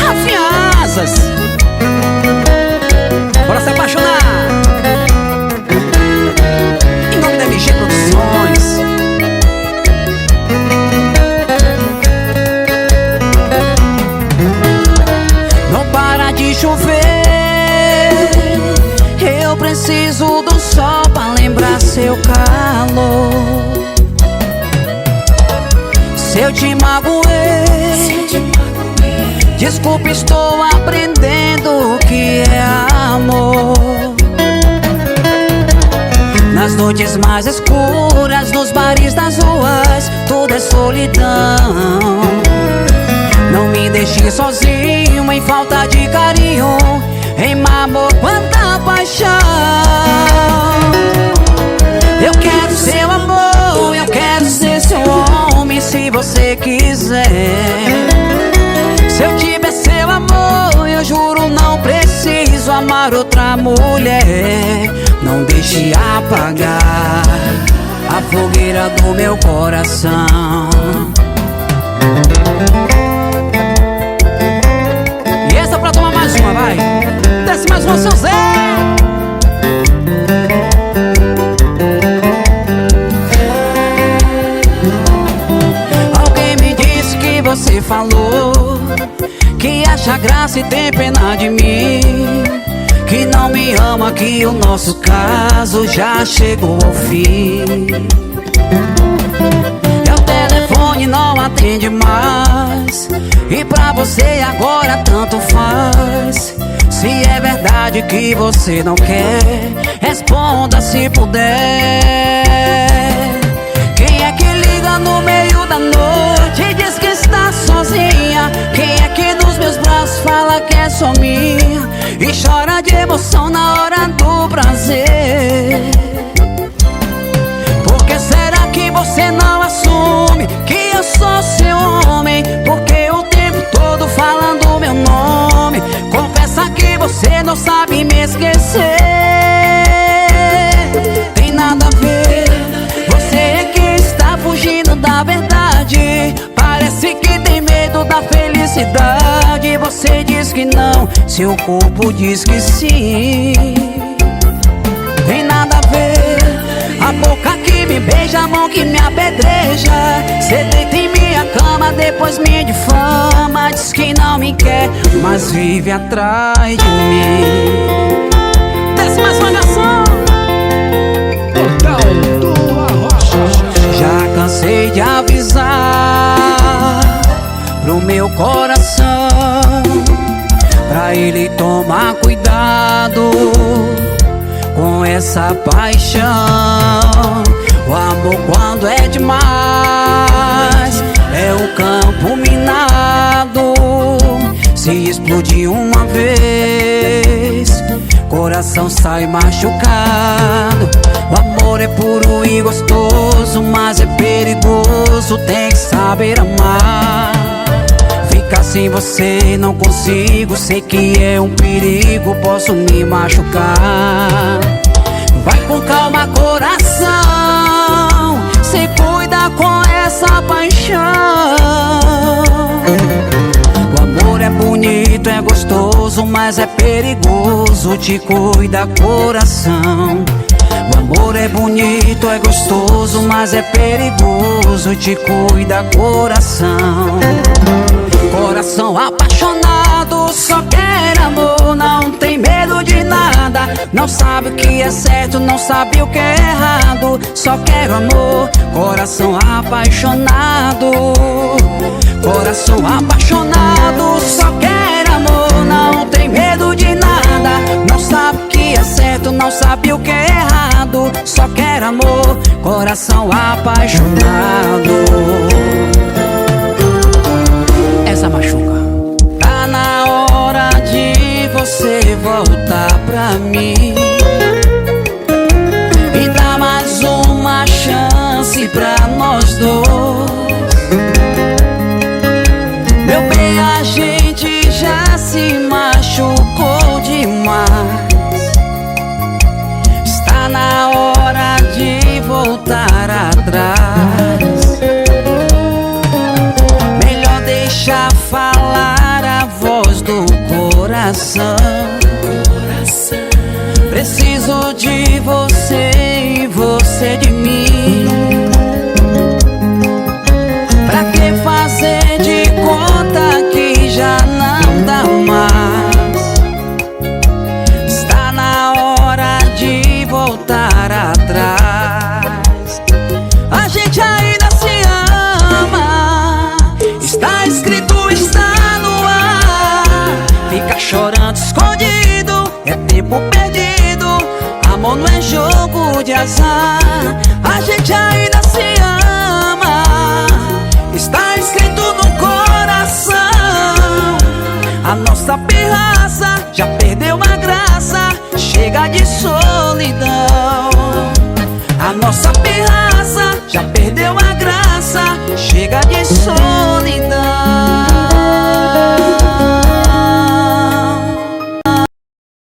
Afianças, bora se apaixonar. Em nome da MG Produções. Não para de chover, eu preciso do sol pra lembrar seu calor. Se eu te magoei, desculpa, estou aprendendo o que é amor. Nas noites mais escuras, nos bares das ruas, tudo é solidão. Não me deixe sozinho, em falta de carinho, em má amor, quanta paixão. Eu quero seu amor, eu quero ser seu homem, se você quiser. Se eu tiver seu amor, eu juro não preciso amar outra mulher. Não deixe apagar a fogueira do meu coração. E essa pra tomar mais uma, vai. Desce mais uma, seu Zé. Alguém me disse que você falou que acha graça e tem pena de mim, que não me ama, que o nosso caso já chegou ao fim. E o telefone não atende mais, e pra você agora tanto faz. Se é verdade que você não quer, responda se puder. Quem é que liga no meio da noite e diz que está sozinha? Quem é que nos meus braços fala que é só minha e chora de emoção na hora do prazer? Por que será que você não assume que eu sou seu homem? Porque o tempo todo falando meu nome, confessa que você não sabe me esquecer. Tem nada a ver, você é que está fugindo da verdade. Parece que tem medo da felicidade. Você diz que não, seu corpo diz que sim. Tem nada a ver, a boca que me beija, a mão que me apedreja. Cê deita em minha cama, depois me difama. Diz que não me quer, mas vive atrás de mim. Desce mais uma canção. Já cansei de avisar pro meu coração, pra ele tomar cuidado com essa paixão. O amor quando é demais é um campo minado. Se explodir uma vez, coração sai machucado. O amor é puro e gostoso, mas é perigoso, tem que saber amar. Ficar sem você não consigo, sei que é um perigo, posso me machucar. Vai com calma, coração, se cuida com essa paixão. O amor é bonito, é gostoso, mas é perigoso, te cuida, coração. O amor é bonito, é gostoso, mas é perigoso, te cuida, coração. Coração apaixonado, só quer amor, não tem medo de nada. Não sabe o que é certo, não sabe o que é errado, só quer amor. Coração apaixonado, coração apaixonado, só quer amor, não tem medo de nada. Não sabe o que é certo, não sabe o que é errado, só quer amor. Coração apaixonado. Essa machuca. Tá na hora de você voltar pra mim e dar mais uma chance pra nós dois. Meu bem, a gente já se machucou demais. Está na hora de voltar atrás. coração. Preciso de você e você de mim. Pra que fazer de conta que já não dá mais? Está na hora de voltar atrás. A gente ainda se ama, está escrito, está no ar. Fica chorando escondido, é tempo perdido. Amor não é jogo de azar. A gente ainda se ama, está escrito no coração. A nossa pirraça já perdeu a graça, chega de solidão. A nossa pirraça já perdeu a graça, chega de solidão.